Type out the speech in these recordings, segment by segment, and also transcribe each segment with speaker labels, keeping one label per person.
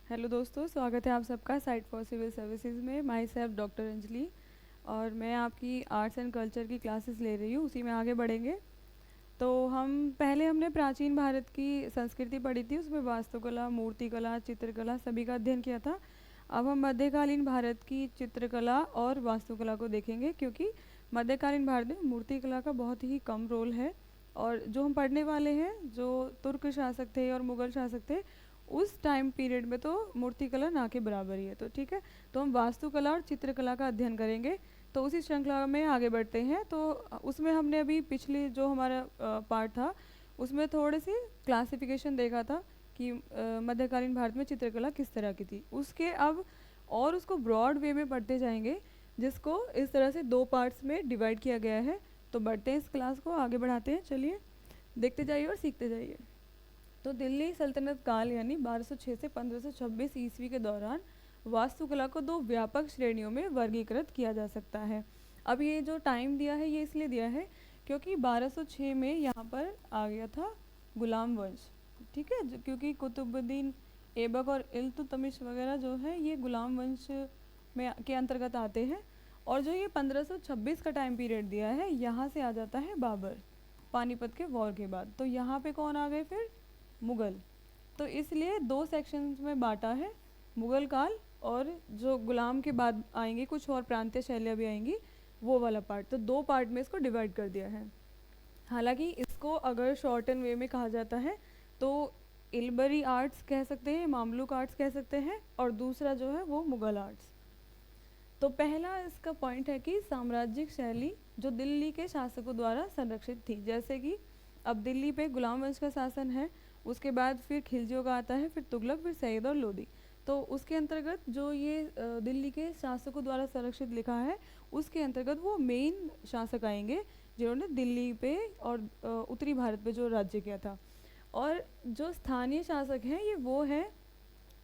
Speaker 1: Hello दोस्तों, स्वागत है आप सबका साइट फॉर सिविल सर्विसेज में। माई सेल्फ डॉक्टर अंजलि, और मैं आपकी आर्ट्स एंड कल्चर की क्लासेस ले रही हूँ, उसी में आगे बढ़ेंगे। तो हमने प्राचीन भारत की संस्कृति पढ़ी थी, उसमें वास्तुकला, मूर्तिकला, चित्रकला सभी का अध्ययन किया था। अब हम मध्यकालीन भारत की चित्रकला और वास्तुकला को देखेंगे, क्योंकि मध्यकालीन भारत में मूर्तिकला का बहुत ही कम रोल है। और जो हम पढ़ने वाले हैं, जो तुर्क शासक थे और मुग़ल शासक थे, उस टाइम पीरियड में तो मूर्तिकला ना के बराबर ही है। तो ठीक है, तो हम वास्तुकला और चित्रकला का अध्ययन करेंगे। तो उसी श्रृंखला में आगे बढ़ते हैं। तो उसमें हमने अभी पिछली जो हमारा पार्ट था, उसमें थोड़ी सी क्लासिफिकेशन देखा था कि मध्यकालीन भारत में चित्रकला किस तरह की थी। उसके अब और उसको ब्रॉड वे में पढ़ते जाएंगे, जिसको इस तरह से दो पार्ट्स में डिवाइड किया गया है। तो बढ़ते हैं, इस क्लास को आगे बढ़ाते हैं। चलिए देखते जाइए और सीखते जाइए। तो दिल्ली सल्तनत काल यानी 1206 से 1526 ईस्वी के दौरान वास्तुकला को दो व्यापक श्रेणियों में वर्गीकृत किया जा सकता है। अब ये जो टाइम दिया है, ये इसलिए दिया है क्योंकि 1206 में यहाँ पर आ गया था गुलाम वंश। ठीक है, क्योंकि कुतुबुद्दीन ऐबक और इल्तुतमिश वगैरह जो है, ये गुलाम वंश में के अंतर्गत आते हैं। और जो ये 1526 का टाइम पीरियड दिया है, यहाँ से आ जाता है बाबर, पानीपत के वॉर के बाद। तो यहाँ पे कौन आ गए फिर? मुग़ल। तो इसलिए दो सेक्शंस में बांटा है, मुग़ल काल और जो गुलाम के बाद आएंगे कुछ और प्रांतीय शैलियाँ भी आएंगी, वो वाला पार्ट। तो दो पार्ट में इसको डिवाइड कर दिया है। हालांकि इसको अगर शॉर्टन वे में कहा जाता है तो इलबरी आर्ट्स कह सकते हैं, मामलुक आर्ट्स कह सकते हैं, और दूसरा जो है वो मुग़ल आर्ट्स। तो पहला इसका पॉइंट है कि साम्राज्यिक शैली जो दिल्ली के शासकों द्वारा संरक्षित थी। जैसे कि अब दिल्ली पे गुलाम वंश का शासन है, उसके बाद फिर खिलजियों का आता है, फिर तुगलक, फिर सैयद और लोदी। तो उसके अंतर्गत जो ये दिल्ली के शासकों द्वारा संरक्षित लिखा है, उसके अंतर्गत वो मेन शासक आएंगे जिन्होंने दिल्ली पे और उत्तरी भारत पे जो राज्य किया था। और जो स्थानीय शासक हैं, ये वो हैं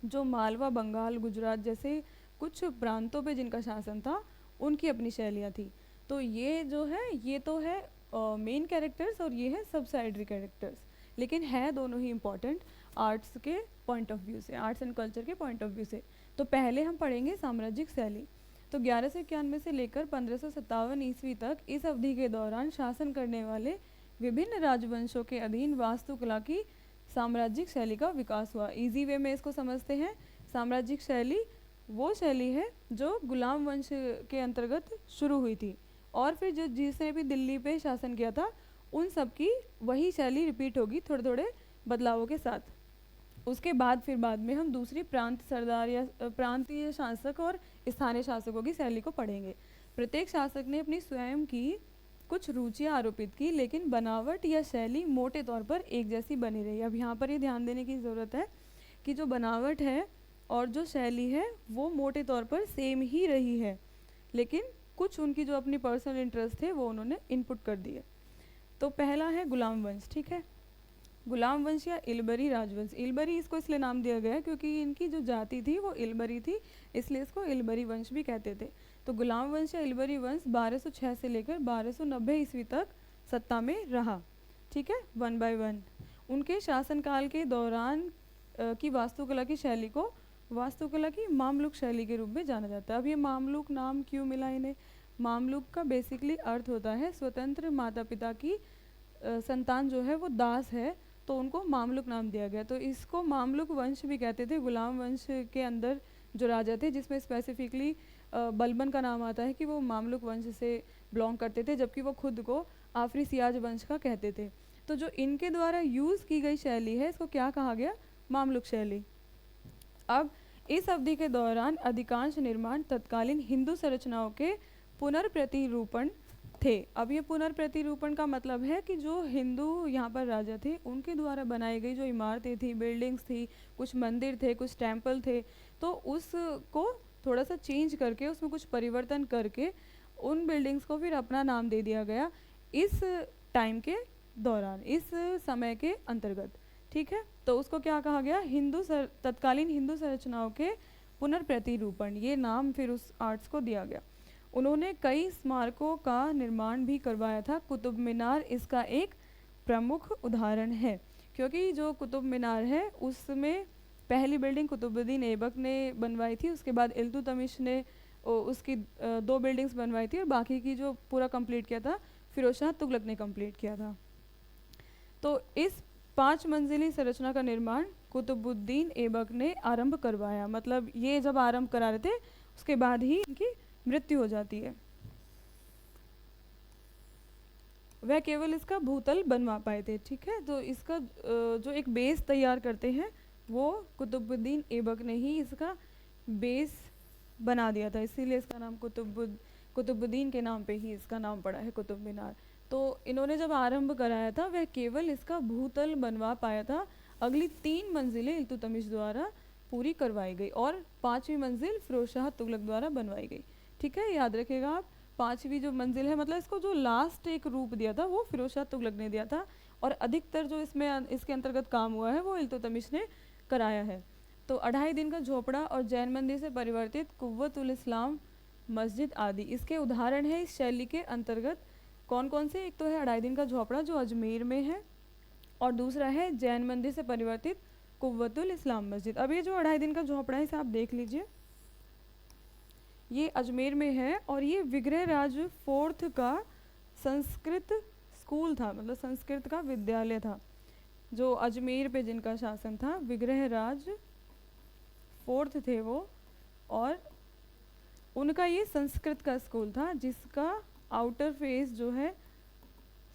Speaker 1: जो मालवा, बंगाल, गुजरात जैसे कुछ प्रांतों पे जिनका शासन था, उनकी अपनी शैलियाँ थी। तो ये जो है, ये तो है मेन कैरेक्टर्स और ये है सबसाइडरी कैरेक्टर्स, लेकिन है दोनों ही इम्पॉर्टेंट आर्ट्स के पॉइंट ऑफ व्यू से, आर्ट्स एंड कल्चर के पॉइंट ऑफ व्यू से। तो पहले हम पढ़ेंगे साम्राज्यिक शैली। तो 1191 से लेकर 1557 ईस्वी तक इस अवधि के दौरान शासन करने वाले विभिन्न राजवंशों के अधीन वास्तुकला की साम्राज्यिक शैली का विकास हुआ। इजी वे में इसको समझते हैं। साम्राज्यिक शैली वो शैली है जो गुलाम वंश के अंतर्गत शुरू हुई थी, और फिर जो जिसने भी दिल्ली पे शासन किया था, उन सब की वही शैली रिपीट होगी थोड़े थोड़े बदलावों के साथ। उसके बाद फिर बाद में हम दूसरी प्रांत सरदार या प्रांतीय शासक और स्थानीय शासकों की शैली को पढ़ेंगे। प्रत्येक शासक ने अपनी स्वयं की कुछ रुचियाँ आरोपित की, लेकिन बनावट या शैली मोटे तौर पर एक जैसी बनी रही। अब यहाँ पर ये ध्यान देने की ज़रूरत है कि जो बनावट है और जो शैली है, वो मोटे तौर पर सेम ही रही है, लेकिन कुछ उनकी जो अपनी पर्सनल इंटरेस्ट थे वो उन्होंने इनपुट कर दिए। तो पहला है गुलाम वंश। ठीक है, गुलाम वंश या इलबरी राजवंश। इलबरी इसको इसलिए नाम दिया गया है क्योंकि इनकी जो जाति थी वो इलबरी थी, इसलिए इसको इलबरी वंश भी कहते थे। तो गुलाम वंश या इलबरी वंश 1206 से लेकर 1290 ईस्वी तक सत्ता में रहा। ठीक है, वन बाय वन। उनके शासनकाल के दौरान की वास्तुकला की शैली को वास्तुकला की मामलुक शैली के रूप में जाना जाता है। अब ये मामलुक नाम क्यों मिला इन्हें? मामलुक का बेसिकली अर्थ होता है स्वतंत्र माता पिता की संतान जो है वो दास है, तो उनको मामलुक नाम दिया गया। तो इसको मामलुक वंश भी कहते थे। गुलाम वंश के अंदर जो राजा थे, जिसमें स्पेसिफिकली बलबन का नाम आता है कि वो मामलुक वंश से बिलोंग करते थे, जबकि वो खुद को आफरी सियाज वंश का कहते थे। तो जो इनके द्वारा यूज़ की गई शैली है, इसको क्या कहा गया? मामलुक शैली। अब इस अवधि के दौरान अधिकांश निर्माण तत्कालीन हिंदू संरचनाओं के पुनर्प्रतिरूपण थे। अब ये पुनर्प्रतिरूपण का मतलब है कि जो हिंदू यहाँ पर राजा थे, उनके द्वारा बनाई गई जो इमारतें थी, बिल्डिंग्स थी, कुछ मंदिर थे, कुछ टेम्पल थे, तो उसको थोड़ा सा चेंज करके, उसमें कुछ परिवर्तन करके उन बिल्डिंग्स को फिर अपना नाम दे दिया गया इस टाइम के दौरान, इस समय के अंतर्गत। ठीक है, तो उसको क्या कहा गया? तत्कालीन हिंदू संरचनाओं के पुनर्प्रतिरूपण, ये नाम फिर उस आर्ट्स को दिया गया। उन्होंने कई स्मारकों का निर्माण भी करवाया था। कुतुब मीनार इसका एक प्रमुख उदाहरण है, क्योंकि जो कुतुब मीनार है उसमें पहली बिल्डिंग कुतुबुद्दीन ऐबक ने बनवाई थी, उसके बाद इल्तुतमिश ने उसकी 2 बिल्डिंग्स बनवाई थी और बाकी की जो पूरा कंप्लीट किया था फिरोज शाह तुगलक ने कंप्लीट किया था। तो इस 5 मंजिली संरचना का निर्माण कुतुबुद्दीन ऐबक ने आरंभ करवाया। मतलब ये जब आरंभ करा रहे थे उसके बाद ही इनकी मृत्यु हो जाती है। वह केवल इसका भूतल बनवा पाए थे, ठीक है। तो इसका जो एक बेस तैयार करते हैं वो कुतुबुद्दीन ऐबक ने ही इसका बेस बना दिया था, इसीलिए इसका नाम कुतुबुद्दीन के नाम पे ही इसका नाम पड़ा है कुतुब मीनार। तो इन्होंने जब आरंभ कराया था वह केवल इसका भूतल बनवा पाया था। अगली 3 मंजिलें इल्तुतमिश द्वारा पूरी करवाई गई और 5वीं मंजिल फिरोज शाह तुगलक द्वारा बनवाई गई, ठीक है। याद रखिएगा आप, 5वीं जो मंजिल है मतलब इसको जो लास्ट एक रूप दिया था वो फिरोज शाह तुगलक ने दिया था और अधिकतर जो इसमें इसके अंतर्गत काम हुआ है वो इल्तुतमिश ने कराया है। तो 2.5 दिन का झोपड़ा और जैन मंदिर से परिवर्तित कुव्वतुल इस्लाम मस्जिद आदि इसके उदाहरण है इस शैली के अंतर्गत। कौन कौन से? एक तो है 2.5 दिन का झोपड़ा जो अजमेर में है और दूसरा है जैन मंदिर से परिवर्तित कुव्वतुल इस्लाम मस्जिद। अब ये जो 2.5 दिन का झोपड़ा है इसे आप देख लीजिए, ये अजमेर में है और ये विग्रहराज 4th का संस्कृत स्कूल था, मतलब संस्कृत का विद्यालय था जो अजमेर पे जिनका शासन था। विग्रहराज 4th थे वो और उनका ये संस्कृत का स्कूल था जिसका आउटर फेस जो है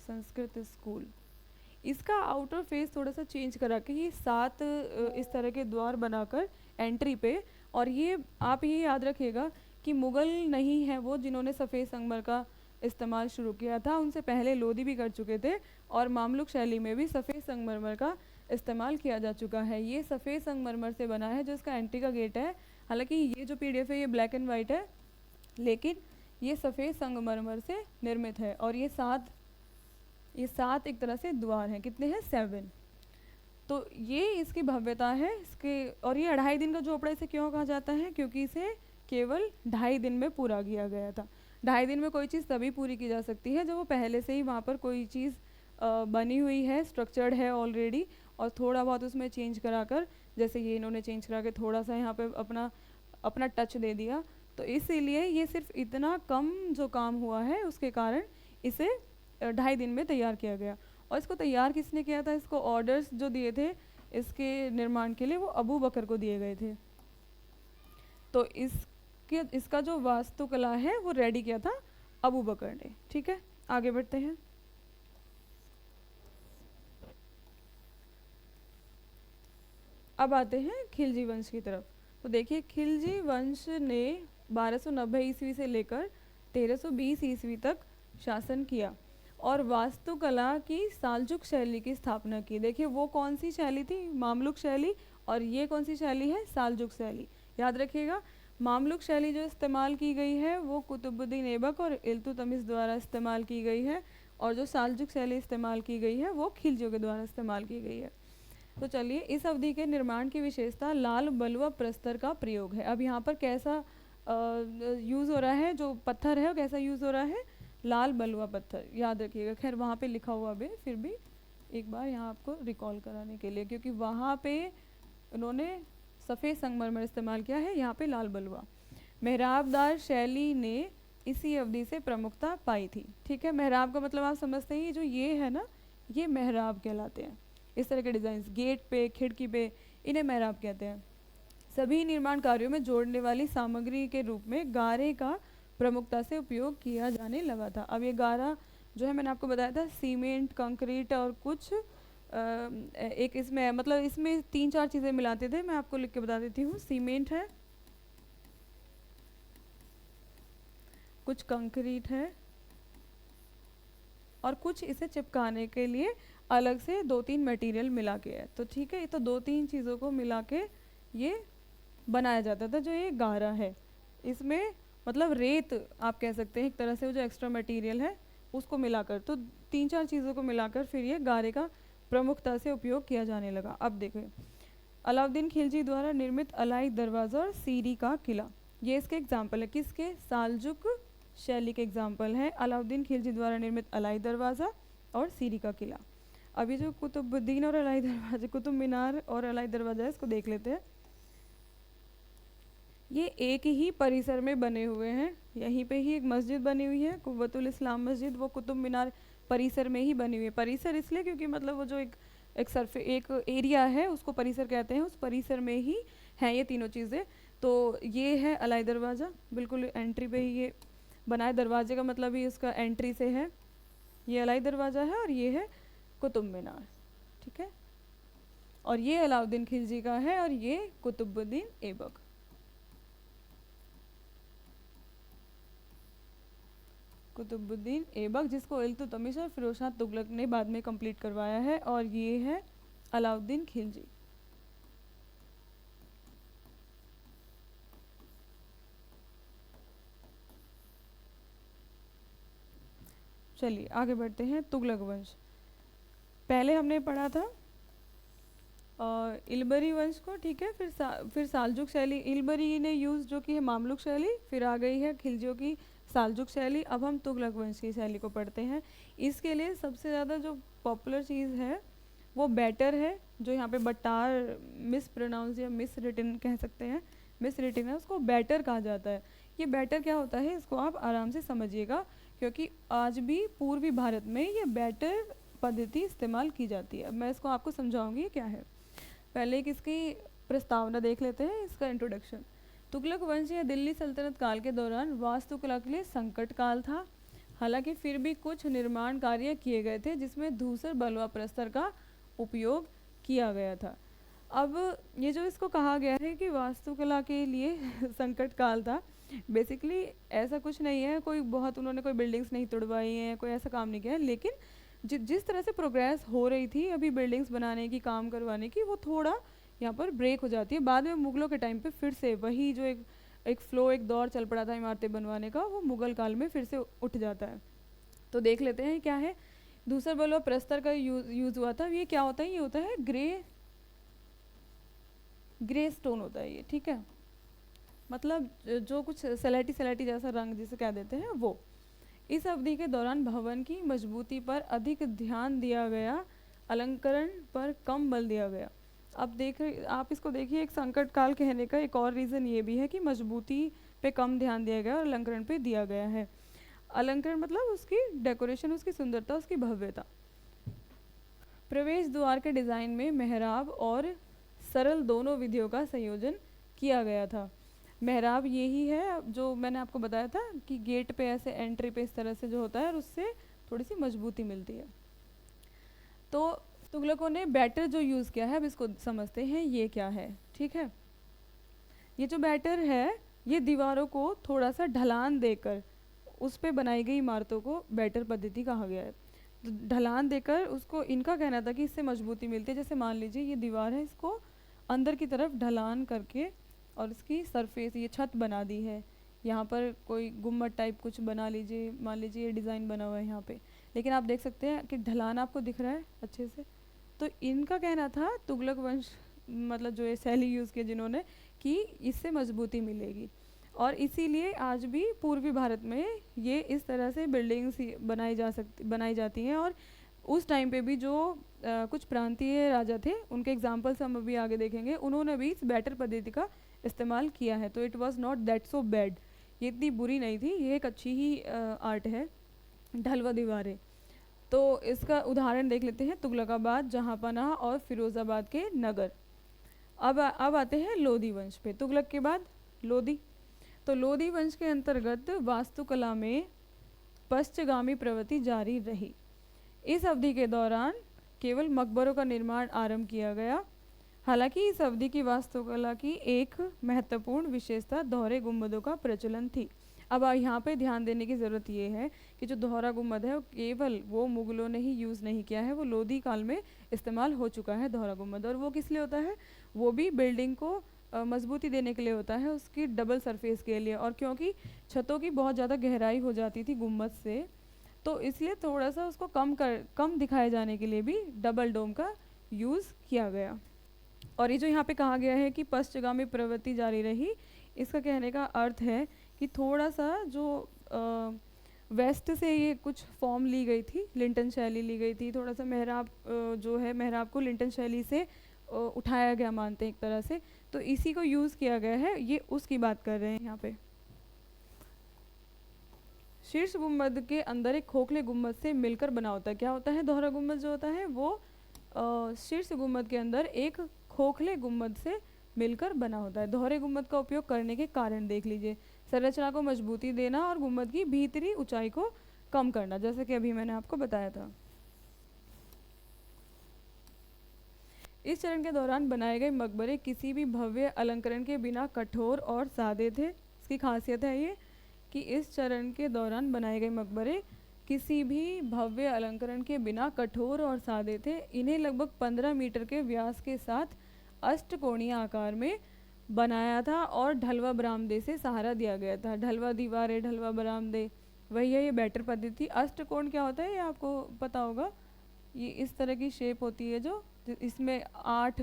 Speaker 1: संस्कृत स्कूल, इसका आउटर फेस थोड़ा सा चेंज करा के ये 7 इस तरह के द्वार बनाकर एंट्री पे, और ये आप ये याद रखिएगा कि मुग़ल नहीं है वो जिन्होंने सफ़ेद संगमर का इस्तेमाल शुरू किया था, उनसे पहले लोधी भी कर चुके थे और मामलुक शैली में भी सफ़ेद संगमरमर का इस्तेमाल किया जा चुका है। ये सफ़ेद संगमरमर से बना है जो इसका एंट्री का गेट है। हालांकि ये जो PDF है ये ब्लैक एंड वाइट है लेकिन ये सफ़ेद संगमरमर से निर्मित है और ये 7 एक तरह से द्वार हैं। कितने हैं? 7। तो ये इसकी भव्यता है इसके। और ये 2.5 दिन का झोपड़ा इसे क्यों कहा जाता है? क्योंकि इसे केवल 2.5 दिन में पूरा किया गया था। 2.5 दिन में कोई चीज़ तभी पूरी की जा सकती है जब वो पहले से ही वहाँ पर कोई चीज़ बनी हुई है, स्ट्रक्चर्ड है ऑलरेडी, और थोड़ा बहुत उसमें चेंज कराकर, जैसे ये इन्होंने चेंज करा के थोड़ा सा यहाँ पे अपना टच दे दिया। तो इसीलिए ये सिर्फ इतना कम जो काम हुआ है उसके कारण इसे 2.5 दिन में तैयार किया गया। और इसको तैयार किसने किया था? इसको ऑर्डर्स जो दिए थे इसके निर्माण के लिए वो अबू बकर को दिए गए थे। तो इसका जो वास्तुकला है वो रेडी किया था अबू बकर ने, ठीक है। आगे बढ़ते हैं। अब आते हैं खिलजी वंश की तरफ। तो देखिए खिलजी वंश ने 1290 ईस्वी से लेकर 1320 ईस्वी तक शासन किया और वास्तुकला की सालजुक शैली की स्थापना की। देखिए वो कौन सी शैली थी? मामलुक शैली। और ये कौन सी शैली है? सालजुक शैली। याद रखिएगा, मामलुक शैली जो इस्तेमाल की गई है वो कुतुबुद्दीन ऐबक और इल्तुतमिश द्वारा इस्तेमाल की गई है और जो सालजुक शैली इस्तेमाल की गई है वो खिलजियों के द्वारा इस्तेमाल की गई है। तो चलिए, इस अवधि के निर्माण की विशेषता लाल बलुआ प्रस्तर का प्रयोग है। अब यहाँ पर कैसा यूज़ हो रहा है? जो पत्थर है वो कैसा यूज़ हो रहा है? लाल बलुआ पत्थर। याद रखिएगा, खैर वहाँ पे लिखा हुआ भी फिर भी एक बार यहाँ आपको रिकॉल कराने के लिए, क्योंकि वहाँ पे उन्होंने सफ़ेद संगमरमर इस्तेमाल किया है, यहाँ पे लाल बलुआ। मेहराबदार शैली ने इसी अवधि से प्रमुखता पाई थी, ठीक है। मेहराब का मतलब आप समझते हैं, जो ये है ना, ये मेहराब कहलाते हैं। इस तरह के डिज़ाइन गेट पे, खिड़की पे, इन्हें मेहराब कहते हैं। सभी निर्माण कार्यों में जोड़ने वाली सामग्री के रूप में गारे का प्रमुखता से उपयोग किया जाने लगा था। अब ये गारा जो है मैंने आपको बताया था सीमेंट, कंक्रीट और कुछ एक इसमें मतलब इसमें 3-4 चीज़ें मिलाते थे। मैं आपको लिख के बता देती हूँ। सीमेंट है, कुछ कंक्रीट है और कुछ इसे चिपकाने के लिए अलग से 2-3 मटेरियल मिला के है। तो ठीक है, ये तो 2-3 चीज़ों को मिला के ये बनाया जाता था जो ये गारा है। इसमें मतलब रेत आप कह सकते हैं एक तरह से, वो जो एक्स्ट्रा मटेरियल है उसको मिलाकर, तो 3-4 चीज़ों को मिलाकर फिर ये गारे का प्रमुखता से उपयोग किया जाने लगा। अब देखिए, अलाउद्दीन खिलजी द्वारा निर्मित अलाई दरवाज़ा और सीरी का किला, ये इसके एग्जाम्पल है। किसके? सालजुक शैली के एग्जाम्पल है। अलाउद्दीन खिलजी द्वारा निर्मित अलाई दरवाज़ा और सीरी का किला। अभी जो कुतुबुद्दीन और अलाई दरवाजा, कुतुब मीनार और अलाई दरवाजा है, इसको देख लेते हैं। ये एक ही परिसर में बने हुए हैं। यहीं पे ही एक मस्जिद बनी हुई है, कुव्वतुल इस्लाम मस्जिद, वो कुतुब मीनार परिसर में ही बनी हुई है। परिसर इसलिए क्योंकि मतलब वो जो एक एरिया है उसको परिसर कहते हैं, उस परिसर में ही हैं ये तीनों चीज़ें। तो ये है अलाई दरवाज़ा, बिल्कुल एंट्री पे ही ये बना है। दरवाजे का मतलब ही उसका एंट्री से है। ये अलाई दरवाज़ा है और ये है कुतुब मीनार, ठीक है। और ये अलाउद्दीन खिलजी का है और ये कुतुबुद्दीन ऐबक। कुतुबुद्दीन ऐबक, जिसको इल्तुतमिश और फिरोज शाह तुगलक ने बाद में कंप्लीट करवाया है। और ये है अलाउद्दीन खिलजी। चलिए आगे बढ़ते हैं। तुगलक वंश, पहले हमने पढ़ा था इल्बरी वंश को, ठीक है। फिर सालजुक शैली, इल्बरी ने यूज़ जो की है मामलुक शैली, फिर आ गई है खिलजियों की सालजुक शैली। अब हम तुगलक वंश की शैली को पढ़ते हैं। इसके लिए सबसे ज़्यादा जो पॉपुलर चीज़ है वो बैटर है, जो यहाँ पे बट्टार मिस प्रोनाउंस या मिस रिटन कह सकते हैं, मिस रिटन है, उसको बैटर कहा जाता है। ये बैटर क्या होता है इसको आप आराम से समझिएगा, क्योंकि आज भी पूर्वी भारत में ये बैटर पद्धति इस्तेमाल की जाती है। मैं इसको आपको समझाऊंगी ये क्या है। पहले एक इसकी प्रस्तावना देख लेते हैं, इसका इंट्रोडक्शन। तुगलक वंश या दिल्ली सल्तनत काल के दौरान वास्तुकला के लिए संकट काल था। हालांकि फिर भी कुछ निर्माण कार्य किए गए थे जिसमें धूसर बलुआ प्रस्तर का उपयोग किया गया था। अब ये जो इसको कहा गया है कि वास्तुकला के लिए संकट काल था, बेसिकली ऐसा कुछ नहीं है, कोई बहुत उन्होंने कोई बिल्डिंग्स नहीं तोड़वाई हैं, कोई ऐसा काम नहीं किया है। लेकिन जिस तरह से प्रोग्रेस हो रही थी अभी बिल्डिंग्स बनाने की, काम करवाने की, वो थोड़ा यहाँ पर ब्रेक हो जाती है। बाद में मुगलों के टाइम पे फिर से वही जो एक फ्लो, एक दौर चल पड़ा था इमारतें बनवाने का, वो मुगल काल में फिर से उठ जाता है। तो देख लेते हैं क्या है। दूसरा बलुआ प्रस्तर का यूज़ हुआ था। ये क्या होता है? ये होता है ग्रे स्टोन होता है ये, ठीक है। मतलब जो कुछ सलेटी सलेटी जैसा रंग जिसे कह देते हैं वो। इस अवधि के दौरान भवन की मजबूती पर अधिक ध्यान दिया गया, अलंकरण पर कम बल दिया गया। अब आप इसको देखिए, एक संकट काल कहने का एक और रीज़न ये भी है कि मजबूती पे कम ध्यान दिया गया और अलंकरण पे दिया गया है। अलंकरण मतलब उसकी डेकोरेशन, उसकी सुंदरता, उसकी भव्यता। प्रवेश द्वार के डिज़ाइन में मेहराब और सरल दोनों विधियों का संयोजन किया गया था। मेहराब यही है जो मैंने आपको बताया था कि गेट पे ऐसे एंट्री पे इस तरह से जो होता है और उससे थोड़ी सी मजबूती मिलती है। तो तुगलकों ने बैटर जो यूज़ किया है, अब इसको समझते हैं ये क्या है, ठीक है। ये जो बैटर है ये दीवारों को थोड़ा सा ढलान देकर उस पे बनाई गई इमारतों को बैटर पद्धति कहा गया है। तो ढलान देकर उसको, इनका कहना था कि इससे मजबूती मिलती है। जैसे मान लीजिए ये दीवार है, इसको अंदर की तरफ ढलान करके और इसकी सरफेस, ये छत बना दी है, यहाँ पर कोई गुम्मट टाइप कुछ बना लीजिए, मान लीजिए ये डिज़ाइन बना हुआ है यहाँ पे, लेकिन आप देख सकते हैं कि ढलान आपको दिख रहा है अच्छे से। तो इनका कहना था, तुगलक वंश मतलब जो ये शैली यूज़ की जिन्होंने, कि इससे मजबूती मिलेगी। और इसीलिए आज भी पूर्वी भारत में ये इस तरह से बिल्डिंग्स बनाई जाती हैं। और उस टाइम पे भी जो कुछ प्रांतीय राजा थे, उनके एग्जाम्पल्स हम अभी आगे देखेंगे, उन्होंने भी इस बैटर पद्धति का इस्तेमाल किया है। तो it was not that so bad, ये इतनी बुरी नहीं थी, ये एक अच्छी ही आर्ट है, ढलवा दीवारें। तो इसका उदाहरण देख लेते हैं, तुगलकाबाद, जहांपनाह और फिरोज़ाबाद के नगर। अब आते हैं लोधी वंश पे। तुगलक के बाद लोधी। तो लोधी वंश के अंतर्गत वास्तुकला में पश्चगामी प्रवृत्ति जारी रही। इस अवधि के दौरान केवल मकबरों का निर्माण आरंभ किया गया। हालांकि इस अवधि की वास्तुकला की एक महत्वपूर्ण विशेषता दोहरे गुंबदों का प्रचलन थी। अब यहाँ पे ध्यान देने की ज़रूरत ये है कि जो दोहरा गुंबद है वो केवल वो मुगलों ने ही यूज़ नहीं किया है, वो लोधी काल में इस्तेमाल हो चुका है दोहरा गुंबद। और वो किस लिए होता है? वो भी बिल्डिंग को मजबूती देने के लिए होता है, उसकी डबल सरफेस के लिए। और क्योंकि छतों की बहुत ज़्यादा गहराई हो जाती थी गुंबद से, तो इसलिए थोड़ा सा उसको कम दिखाए जाने के लिए भी डबल डोम का यूज़ किया गया। और ये जो यहाँ पे कहा गया है कि पश्चगामी प्रवृत्ति जारी रही, इसका कहने का अर्थ है कि थोड़ा सा जो वेस्ट से ये कुछ फॉर्म ली गई थी, लिंटन शैली ली गई थी, थोड़ा सा मेहराब जो है मेहराब को लिंटन शैली से उठाया गया मानते हैं एक तरह से, तो इसी को यूज़ किया गया है, ये उसकी बात कर रहे हैं यहाँ पे। शीर्ष गुम्बद के अंदर एक खोखले गुम्बद से मिलकर बना होता है, क्या होता है दोहरा गुम्बद जो होता है वो शीर्ष गुम्बद के अंदर एक खोखले गुम्बद से मिलकर बना होता है। दोहरे गुम्बद का उपयोग करने के कारण देख लीजिए, संरचना को मजबूती देना और गुम्बद की भीतरी ऊंचाई को कम करना, जैसे कि अभी मैंने आपको बताया था। इस चरण के दौरान बनाए गए मकबरे किसी भी भव्य अलंकरण के बिना कठोर और सादे थे। इसकी खासियत है ये कि इस चरण के दौरान बनाए गए मकबरे किसी भी भव्य अलंकरण के बिना कठोर और सादे थे। इन्हें लगभग 15 मीटर के व्यास के साथ अष्टकोणीय आकार में बनाया था और ढलवा बरामदे से सहारा दिया गया था। ढलवा दीवारें, ढलवा बरामदे, वही है ये बैटर पद्धति। अष्टकोण क्या होता है ये आपको पता होगा, ये इस तरह की शेप होती है जो इसमें 8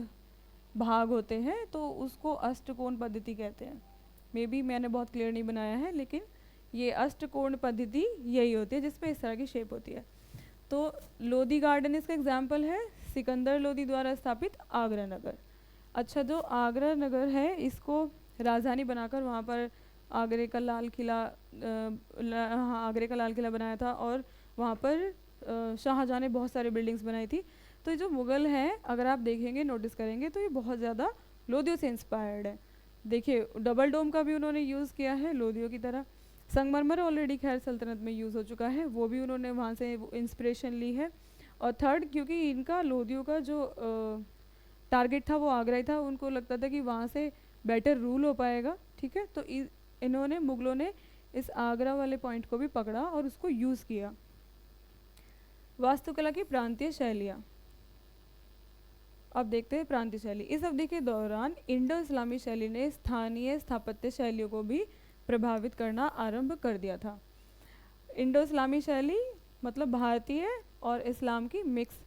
Speaker 1: भाग होते हैं, तो उसको अष्टकोण पद्धति कहते हैं। मे बी मैंने बहुत क्लियर नहीं बनाया है, लेकिन ये अष्टकोण पद्धति यही होती है जिसपे इस तरह की शेप होती है। तो लोधी गार्डन इसका एग्जाम्पल है, सिकंदर लोधी द्वारा स्थापित आगरा नगर। अच्छा, जो आगरा नगर है इसको राजधानी बनाकर वहाँ पर आगरे का लाल किला आगरे का लाल किला बनाया था, और वहाँ पर शाहजहाँ ने बहुत सारे बिल्डिंग्स बनाई थी। तो ये जो मुग़ल हैं, अगर आप देखेंगे नोटिस करेंगे तो ये बहुत ज़्यादा लोधियों से इंस्पायर्ड है। देखिए डबल डोम का भी उन्होंने यूज़ किया है लोधियों की तरह। संगमरमर ऑलरेडी खैर सल्तनत में यूज़ हो चुका है, वो भी उन्होंने वहाँ से इंस्पिरेशन ली है। और थर्ड, क्योंकि इनका लोधियों का जो टारगेट था वो आगरा ही था, उनको लगता था कि वहाँ से बेटर रूल हो पाएगा, ठीक है। तो इन्होंने मुग़लों ने इस आगरा वाले पॉइंट को भी पकड़ा और उसको यूज़ किया। वास्तुकला की प्रांतीय शैलियाँ, अब देखते हैं प्रांतीय शैली। इस अवधि के दौरान इंडो इस्लामी शैली ने स्थानीय स्थापत्य शैलियों को भी प्रभावित करना आरंभ कर दिया था। इंडो इस्लामी शैली मतलब भारतीय और इस्लाम की मिक्स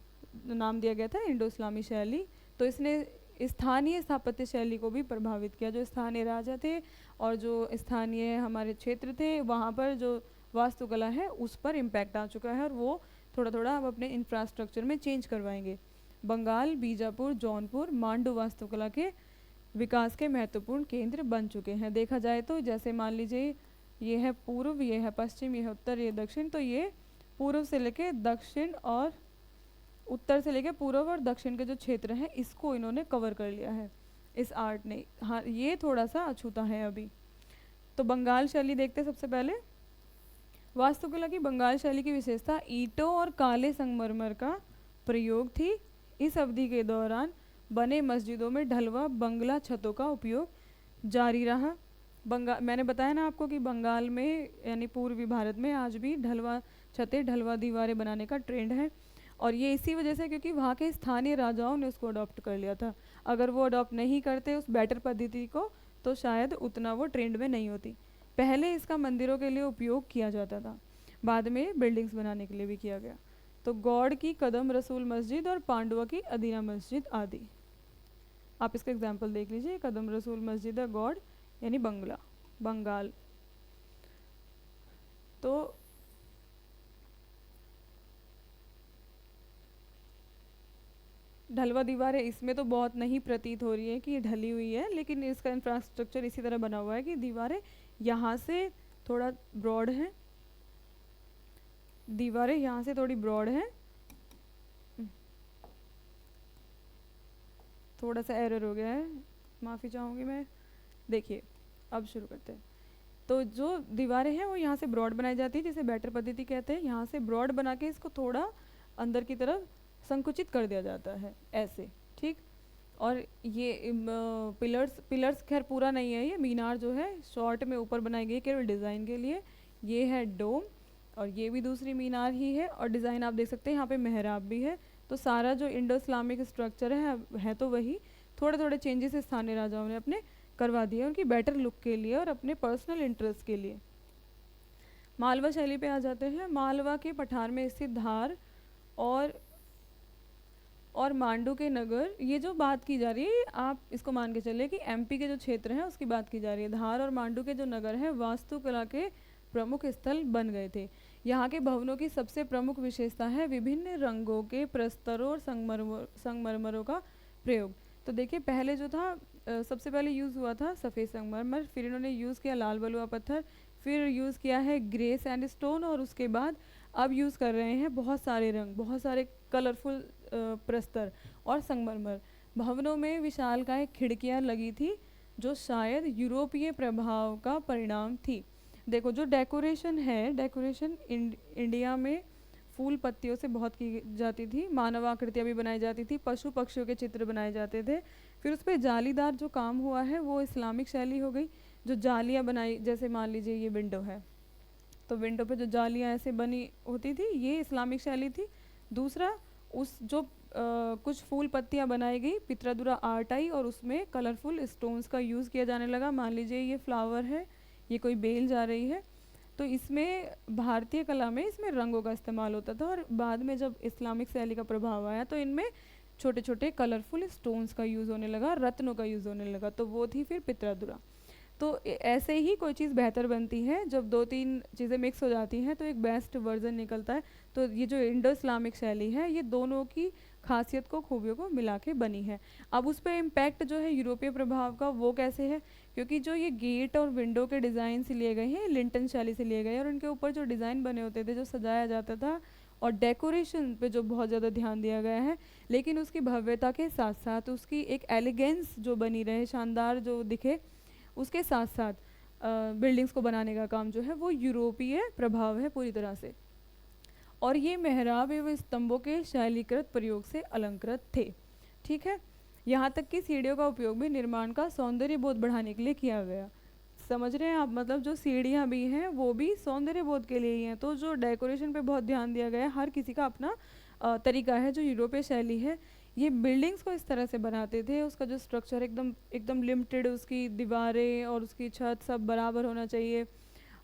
Speaker 1: नाम दिया गया था इंडो इस्लामी शैली। तो इसने स्थानीय स्थापत्य शैली को भी प्रभावित किया। जो स्थानीय राजा थे और जो स्थानीय हमारे क्षेत्र थे, वहाँ पर जो वास्तुकला है उस पर इम्पैक्ट आ चुका है, और वो थोड़ा थोड़ा अब अपने इंफ्रास्ट्रक्चर में चेंज करवाएंगे। बंगाल, बीजापुर, जौनपुर, मांडू वास्तुकला के विकास के महत्वपूर्ण केंद्र बन चुके हैं। देखा जाए तो जैसे मान लीजिए ये है पूर्व, ये है पश्चिम, ये है उत्तर, ये दक्षिण, तो ये पूर्व से लेके दक्षिण और उत्तर से लेके पूर्व और दक्षिण के जो क्षेत्र हैं इसको इन्होंने कवर कर लिया है इस आर्ट ने। हाँ, ये थोड़ा सा अछूता है अभी। तो बंगाल शैली देखते हैं सबसे पहले। वास्तुकला की बंगाल शैली की विशेषता ईंटों और काले संगमरमर का प्रयोग थी। इस अवधि के दौरान बने मस्जिदों में ढलवा बंगला छतों का उपयोग जारी रहा। मैंने बताया ना आपको कि बंगाल में यानी पूर्वी भारत में आज भी ढलवा छतें, ढलवा दीवारें बनाने का ट्रेंड है, और ये इसी वजह से क्योंकि वहाँ के स्थानीय राजाओं ने उसको अडॉप्ट कर लिया था। अगर वो अडॉप्ट नहीं करते उस बैटर पद्धति को तो शायद उतना वो ट्रेंड में नहीं होती। पहले इसका मंदिरों के लिए उपयोग किया जाता था, बाद में बिल्डिंग्स बनाने के लिए भी किया गया। तो गौड़ की कदम रसूल मस्जिद और पांडुआ की अदीना मस्जिद आदि, आप इसका एग्जाम्पल देख लीजिए। कदम रसूल मस्जिद है गौड़ यानी बंगाल। तो ढलवा दीवारें इसमें तो बहुत नहीं प्रतीत हो रही है कि ये ढली हुई है, लेकिन इसका इंफ्रास्ट्रक्चर इसी तरह बना हुआ है कि दीवारें यहाँ से थोड़ा ब्रॉड हैं, दीवारें यहाँ से थोड़ी ब्रॉड हैं। थोड़ा सा एरर हो गया है, माफ़ी चाहूँगी मैं। देखिए अब शुरू करते हैं। तो जो दीवारें हैं वो यहाँ से ब्रॉड बनाई जाती है, जिसे बैटर पद्धति कहते हैं। यहाँ से ब्रॉड बना के इसको थोड़ा अंदर की तरफ संकुचित कर दिया जाता है ऐसे, ठीक। और ये पिलर्स खैर पूरा नहीं है, ये मीनार जो है शॉर्ट में ऊपर बनाई गई केवल डिज़ाइन के लिए। ये है डोम, और ये भी दूसरी मीनार ही है, और डिज़ाइन आप देख सकते हैं यहाँ पे मेहराब भी है। तो सारा जो इंडो इस्लामिक स्ट्रक्चर है तो वही, थोड़े थोड़े चेंजेस स्थानीय राजाओं ने अपने करवा दिए उनकी बेटर लुक के लिए और अपने पर्सनल इंटरेस्ट के लिए। मालवा शैली पे आ जाते हैं। मालवा के पठार में स्थित धार और मांडू के नगर, ये जो बात की जा रही है आप इसको मान के चलिए कि एमपी के जो क्षेत्र हैं उसकी बात की जा रही है। धार और मांडू के जो नगर हैं वास्तुकला के प्रमुख स्थल बन गए थे। यहाँ के भवनों की सबसे प्रमुख विशेषता है विभिन्न रंगों के प्रस्तरों और संगमरमरों का प्रयोग। तो देखिए पहले जो था सबसे पहले यूज़ हुआ था सफ़ेद संगमरमर, फिर इन्होंने यूज़ किया लाल बलुआ पत्थर, फिर यूज़ किया है ग्रे सैंडस्टोन, और उसके बाद अब यूज़ कर रहे हैं बहुत सारे रंग, बहुत सारे कलरफुल प्रस्तर और संगमरमर। भवनों में विशालकाय खिड़कियाँ लगी थी जो शायद यूरोपीय प्रभाव का परिणाम थी। देखो जो डेकोरेशन है, डेकोरेशन इंडिया में फूल पत्तियों से बहुत की जाती थी, मानव आकृतियाँ भी बनाई जाती थी, पशु पक्षियों के चित्र बनाए जाते थे। फिर उस पर जालीदार जो काम हुआ है वो इस्लामिक शैली हो गई। जो जालियाँ बनाई, जैसे मान लीजिए ये विंडो है, तो विंडो पे जो जालियाँ ऐसे बनी होती थी ये इस्लामिक शैली थी। दूसरा उस जो कुछ फूल पत्तियाँ बनाई गई, पित्रादुरा आर्ट आई और उसमें कलरफुल स्टोन्स का यूज़ किया जाने लगा। मान लीजिए ये फ्लावर है, ये कोई बेल जा रही है, तो इसमें भारतीय कला में इसमें रंगों का इस्तेमाल होता था। और बाद में जब इस्लामिक शैली का प्रभाव आया तो इनमें छोटे छोटे कलरफुल स्टोन्स का यूज़ होने लगा, रत्नों का यूज़ होने लगा, तो वो थी फिर पित्रादुरा। तो ऐसे ही कोई चीज़ बेहतर बनती है, जब दो तीन चीज़ें मिक्स हो जाती हैं तो एक बेस्ट वर्जन निकलता है। तो ये जो इंडो इस्लामिक शैली है ये दोनों की खासियत को, खूबियों को मिला के बनी है। अब उस पर इम्पैक्ट जो है यूरोपीय प्रभाव का वो कैसे है, क्योंकि जो ये गेट और विंडो के डिज़ाइन से लिए गए हैं, लिंटन शैली से लिए गए हैं, और उनके ऊपर जो डिज़ाइन बने होते थे, जो सजाया जाता था, और डेकोरेशन पे जो बहुत ज़्यादा ध्यान दिया गया है, लेकिन उसकी भव्यता के साथ साथ उसकी एक एलिगेंस जो बनी रहे, शानदार जो दिखे, उसके साथ साथ बिल्डिंग्स को बनाने का काम जो है वो यूरोपीय प्रभाव है पूरी तरह से। और ये मेहराब एवं स्तंभों के शैलीकृत प्रयोग से अलंकृत थे। ठीक है, यहाँ तक कि सीढ़ियों का उपयोग भी निर्माण का सौंदर्य बोध बढ़ाने के लिए किया गया। समझ रहे हैं आप, मतलब जो सीढ़ियाँ भी हैं वो भी सौंदर्य बोध के लिए ही हैं। तो जो डेकोरेशन पे बहुत ध्यान दिया गया है, हर किसी का अपना तरीका है। जो यूरोपीय शैली है, ये बिल्डिंग्स को इस तरह से बनाते थे, उसका जो स्ट्रक्चर एकदम एकदम लिमिटेड, उसकी दीवारें और उसकी छत सब बराबर होना चाहिए,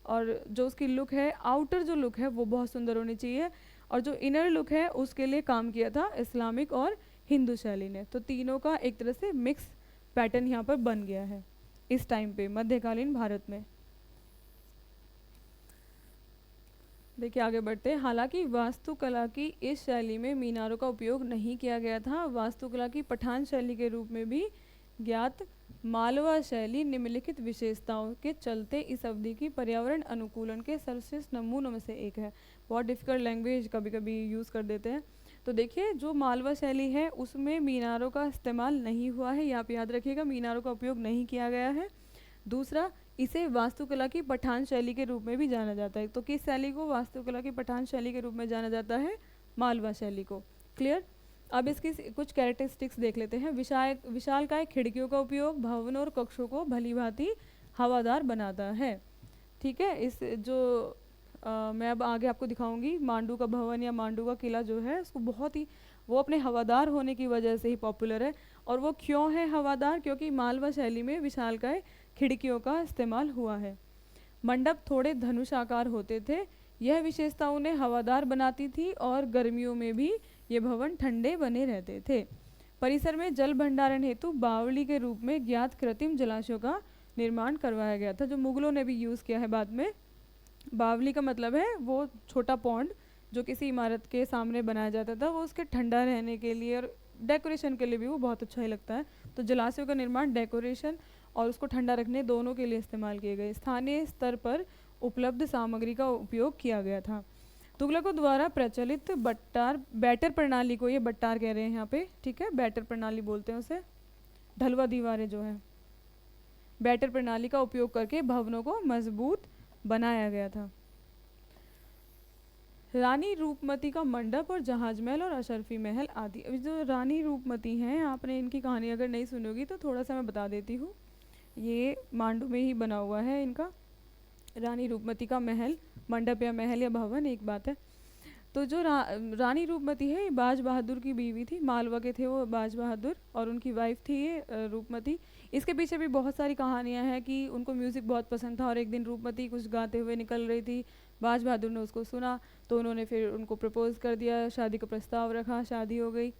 Speaker 1: और जो उसकी लुक है, आउटर जो लुक है वो बहुत सुंदर होनी चाहिए, और जो इनर लुक है उसके लिए काम किया था इस्लामिक और हिंदू शैली ने। तो तीनों का एक तरह से मिक्स पैटर्न यहाँ पर बन गया है इस टाइम पे मध्यकालीन भारत में। देखिए आगे बढ़ते हैं। हालांकि वास्तुकला की इस शैली में मीनारों का उपयोग नहीं किया गया था। वास्तुकला की पठान शैली के रूप में भी ज्ञात मालवा शैली निम्नलिखित विशेषताओं के चलते इस अवधि की पर्यावरण अनुकूलन के सर्वश्रेष्ठ नमूनों में से एक है। बहुत डिफिकल्ट लैंग्वेज कभी कभी यूज़ कर देते हैं। तो देखिए जो मालवा शैली है उसमें मीनारों का इस्तेमाल नहीं हुआ है, ये आप याद रखिएगा, मीनारों का उपयोग नहीं किया गया है। दूसरा, इसे वास्तुकला की पठान शैली के रूप में भी जाना जाता है। तो किस शैली को वास्तुकला की पठान शैली के रूप में जाना जाता है? मालवा शैली को। क्लियर। अब इसकी कुछ कैरेक्टरिस्टिक्स देख लेते हैं। विशालकाय खिड़कियों का उपयोग भवन और कक्षों को भली भांति हवादार बनाता है। ठीक है, इस जो मैं अब आगे आपको दिखाऊंगी, मांडू का भवन या मांडू का किला जो है उसको बहुत ही, वो अपने हवादार होने की वजह से ही पॉपुलर है। और वो क्यों है हवादार? क्योंकि मालवा शैली में विशालकाय खिड़कियों का इस्तेमाल हुआ है। मंडप थोड़े धनुष आकार होते थे, यह विशेषता उन्हें हवादार बनाती थी और गर्मियों में भी ये भवन ठंडे बने रहते थे। परिसर में जल भंडारण हेतु बावली के रूप में ज्ञात कृत्रिम जलाशयों का निर्माण करवाया गया था, जो मुगलों ने भी यूज़ किया है बाद में। बावली का मतलब है वो छोटा पॉन्ड जो किसी इमारत के सामने बनाया जाता था, वो उसके ठंडा रहने के लिए और डेकोरेशन के लिए भी वो बहुत अच्छा ही लगता है। तो जलाशयों का निर्माण डेकोरेशन और उसको ठंडा रखने दोनों के लिए इस्तेमाल किए गए। स्थानीय स्तर पर उपलब्ध सामग्री का उपयोग किया गया था। तुगलकों द्वारा प्रचलित बैटर प्रणाली को, ये बट्टार कह रहे हैं यहाँ पे, ठीक है, बैटर प्रणाली बोलते हैं उसे, ढलवा दीवारें जो है, बैटर प्रणाली का उपयोग करके भवनों को मजबूत बनाया गया था। रानी रूपमती का मंडप और जहाज महल और अशरफी महल आदि। अभी जो रानी रूपमती हैं, आपने इनकी कहानी अगर नहीं सुनी होगी तो थोड़ा सा मैं बता देती हूँ। ये मांडू में ही बना हुआ है इनका रानी रूपमती का महल, मंडप या महल या भवन एक बात है। तो जो रानी रूपमती है, ये बाज बहादुर की बीवी थी, मालवा के थे वो बाज बहादुर, और उनकी वाइफ थी ये रूपमती। इसके पीछे भी बहुत सारी कहानियाँ हैं कि उनको म्यूज़िक बहुत पसंद था और एक दिन रूपमती कुछ गाते हुए निकल रही थी, बाज बहादुर ने उसको सुना तो उन्होंने फिर उनको प्रपोज़ कर दिया, शादी का प्रस्ताव रखा, शादी हो गई।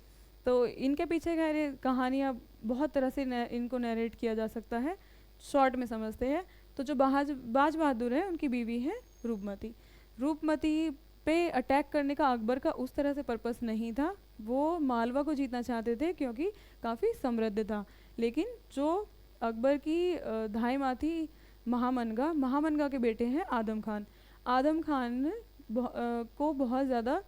Speaker 1: तो इनके पीछे कहानियाँ बहुत तरह से इनको नरेट किया जा सकता है, शॉर्ट में समझते हैं। तो जो बाज बहादुर है उनकी बीवी है रूपमती। रूपमती पे अटैक करने का अकबर का उस तरह से पर्पस नहीं था। वो मालवा को जीतना चाहते थे क्योंकि काफ़ी समृद्ध था। लेकिन जो अकबर की धाई माँ थी महामनगा, महामनगा के बेटे हैं आदम खान। आदम खान को बहुत ज़्यादा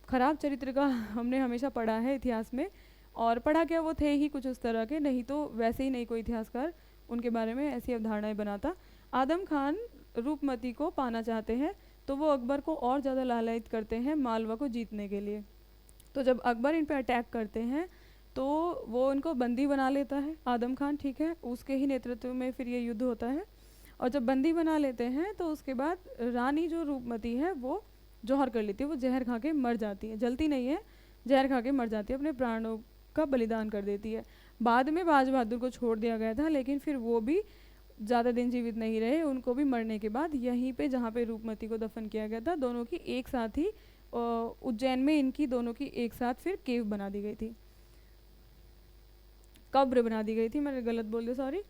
Speaker 1: खराब चरित्र का हमने हमेशा पढ़ा है इतिहास में। और पढ़ा क्या, वो थे ही कुछ उस तरह के, नहीं तो वैसे ही नहीं कोई इतिहासकार उनके बारे में ऐसी अवधारणाएं बनाता। आदम खान रूपमती को पाना चाहते हैं तो वो अकबर को और ज़्यादा लालयित करते हैं मालवा को जीतने के लिए। तो जब अकबर इन पर अटैक करते हैं तो वो उनको बंदी बना लेता है आदम खान, ठीक है, उसके ही नेतृत्व में फिर ये युद्ध होता है। और जब बंदी बना लेते हैं तो उसके बाद रानी जो रूपमती है वो जौहर कर लेती है, वो जहर खा के मर जाती है, जलती नहीं है, जहर खा के मर जाती है, अपने प्राणों का बलिदान कर देती है। बाद में बाज बहादुर को छोड़ दिया गया था, लेकिन फिर वो भी ज़्यादा दिन जीवित नहीं रहे। उनको भी मरने के बाद यहीं पे जहाँ पे रूपमती को दफन किया गया था, दोनों की एक साथ ही उज्जैन में इनकी दोनों की एक साथ फिर केव बना दी गई थी, कब्र बना दी गई थी, मैंने गलत बोल दिया, सॉरी।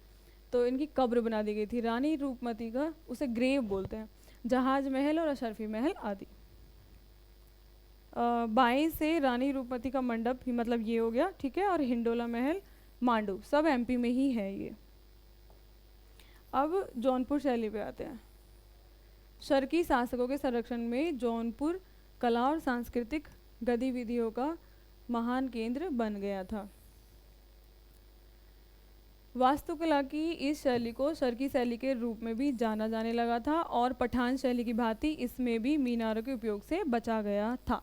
Speaker 1: तो इनकी कब्र बना दी गई थी रानी रूपमती का, उसे ग्रेव बोलते हैं। जहाज महल और अशरफी महल आदि। बाएं से रानी रूपमती का मंडप ही मतलब ये हो गया, ठीक है, और हिंडोला महल, मांडू, सब एमपी में ही है ये। अब जौनपुर शैली पे आते हैं। शर्की शासकों के संरक्षण में जौनपुर कला और सांस्कृतिक गतिविधियों का महान केंद्र बन गया था। वास्तुकला की इस शैली को शर्की शैली के रूप में भी जाना जाने लगा था और पठान शैली की भांति इसमें भी मीनारों के उपयोग से बचा गया था।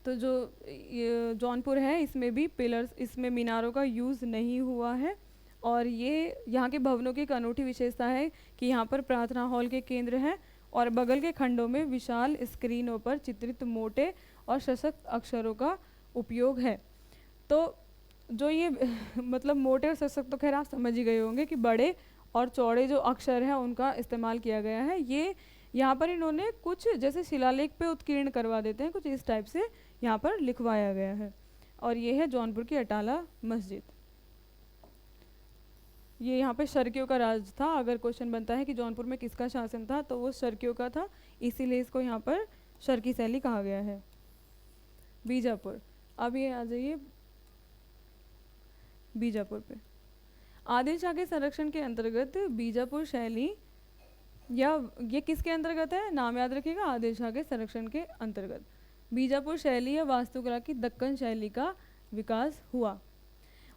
Speaker 1: तो जो जौनपुर है इसमें भी पिलर्स, इसमें मीनारों का यूज़ नहीं हुआ है। और ये यहाँ के भवनों की एक अनूठी विशेषता है कि यहाँ पर प्रार्थना हॉल के केंद्र हैं और बगल के खंडों में विशाल स्क्रीनों पर चित्रित मोटे और सशक्त अक्षरों का उपयोग है। तो जो ये मतलब मोटे और सशक्त, तो खैर आप समझ ही गए होंगे कि बड़े और चौड़े जो अक्षर हैं उनका इस्तेमाल किया गया है। ये यहाँ पर इन्होंने कुछ जैसे शिलालेख पे उत्कीर्ण करवा देते हैं, कुछ इस टाइप से यहाँ पर लिखवाया गया है। और ये है जौनपुर की अटाला मस्जिद। ये यहाँ पे शर्कियों का राज था। अगर क्वेश्चन बनता है कि जौनपुर में किसका शासन था तो वो शर्कियों का था, इसीलिए इसको यहाँ पर शर्की शैली कहा गया है। बीजापुर, अब ये आ जाइए बीजापुर पे। आदिल शाह के संरक्षण के अंतर्गत बीजापुर शैली, या ये किसके अंतर्गत है, नाम याद रखिएगा, आदिल शाह के संरक्षण के अंतर्गत बीजापुर शैली या वास्तुकला की दक्कन शैली का विकास हुआ।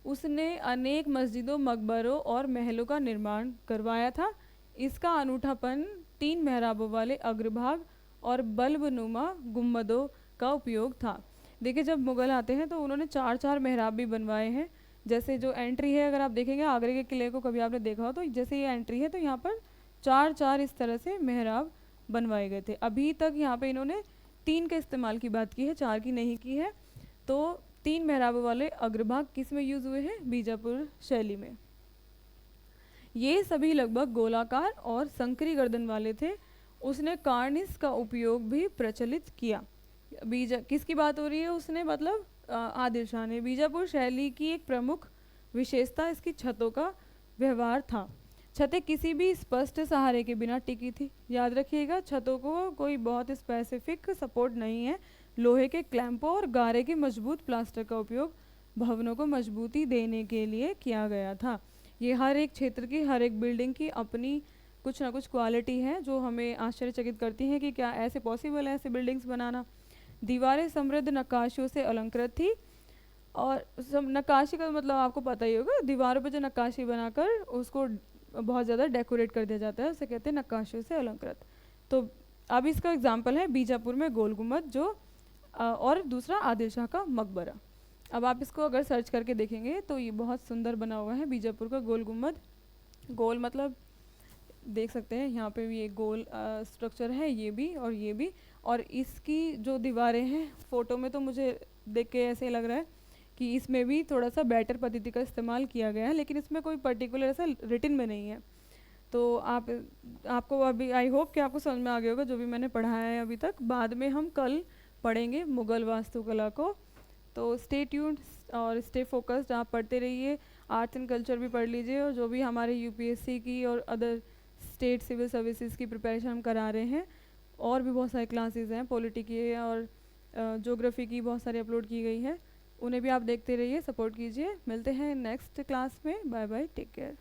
Speaker 1: उसने अनेक मस्जिदों, मकबरों और महलों का निर्माण करवाया था। इसका अनूठापन 3 मेहराबों वाले अग्रभाग और बल्बनुमा गुम्बदों का उपयोग था। देखिए जब मुग़ल आते हैं तो उन्होंने 4-4 मेहराब भी बनवाए हैं। जैसे जो एंट्री है, अगर आप देखेंगे आगरे के किले को कभी आपने देखा हो तो जैसे ये एंट्री है तो यहाँ पर 4-4 इस तरह से मेहराब बनवाए गए थे। अभी तक यहाँ पे इन्होंने 3 के इस्तेमाल की बात की है, 4 की नहीं की है। तो 3 मेहराबों वाले अग्रभाग किस में यूज़ हुए हैं, बीजापुर शैली में। ये सभी लगभग गोलाकार और संकरी गर्दन वाले थे। उसने कार्निस का उपयोग भी प्रचलित किया। किसकी बात हो रही है, उसने मतलब आदिल शाह ने। बीजापुर शैली की एक प्रमुख विशेषता इसकी छतों का व्यवहार था। छतें किसी भी स्पष्ट सहारे के बिना टिकी थी। याद रखिएगा, छतों को कोई बहुत स्पेसिफिक सपोर्ट नहीं है। लोहे के क्लैंपों और गारे के मजबूत प्लास्टर का उपयोग भवनों को मजबूती देने के लिए किया गया था। ये हर एक क्षेत्र की, हर एक बिल्डिंग की अपनी कुछ ना कुछ क्वालिटी है जो हमें आश्चर्यचकित करती है कि क्या ऐसे पॉसिबल है ऐसे बिल्डिंग्स बनाना। दीवारें समृद्ध नक्काशियों से अलंकृत थी। और नक्काशी का मतलब आपको पता ही होगा, दीवारों पर जो नक्काशी बनाकर उसको बहुत ज़्यादा डेकोरेट कर दिया जाता है, उसे कहते हैं नक्काशियों से अलंकृत। तो अब इसका एग्जाम्पल है बीजापुर में गोल गुम्बद, जो और दूसरा आदिल शाह का मकबरा। अब आप इसको अगर सर्च करके देखेंगे तो ये बहुत सुंदर बना हुआ है बीजापुर का गोल गुम्बद। गोल मतलब देख सकते हैं यहाँ पे भी एक गोल स्ट्रक्चर है, ये भी और ये भी। और इसकी जो दीवारें हैं, फ़ोटो में तो मुझे देख के ऐसे लग रहा है कि इसमें भी थोड़ा सा बैटर पद्धति का इस्तेमाल किया गया है, लेकिन इसमें कोई पर्टिकुलर ऐसा रिटन में नहीं है। तो आपको अभी आई होप कि आपको समझ में आ गया होगा जो भी मैंने पढ़ाया है अभी तक। बाद में हम कल पढ़ेंगे मुग़ल वास्तुकला को। तो स्टे ट्यून्ड और स्टे फोकस्ड, आप पढ़ते रहिए। आर्ट्स एंड कल्चर भी पढ़ लीजिए, और जो भी हमारे यूपीएससी की और अदर स्टेट सिविल सर्विसेज की प्रिपरेशन हम करा रहे हैं और भी बहुत सारी क्लासेस हैं, पॉलिटी की और ज्योग्राफी की बहुत सारी अपलोड की गई है, उन्हें भी आप देखते रहिए, सपोर्ट कीजिए। मिलते हैं नेक्स्ट क्लास में। Bye bye, take care.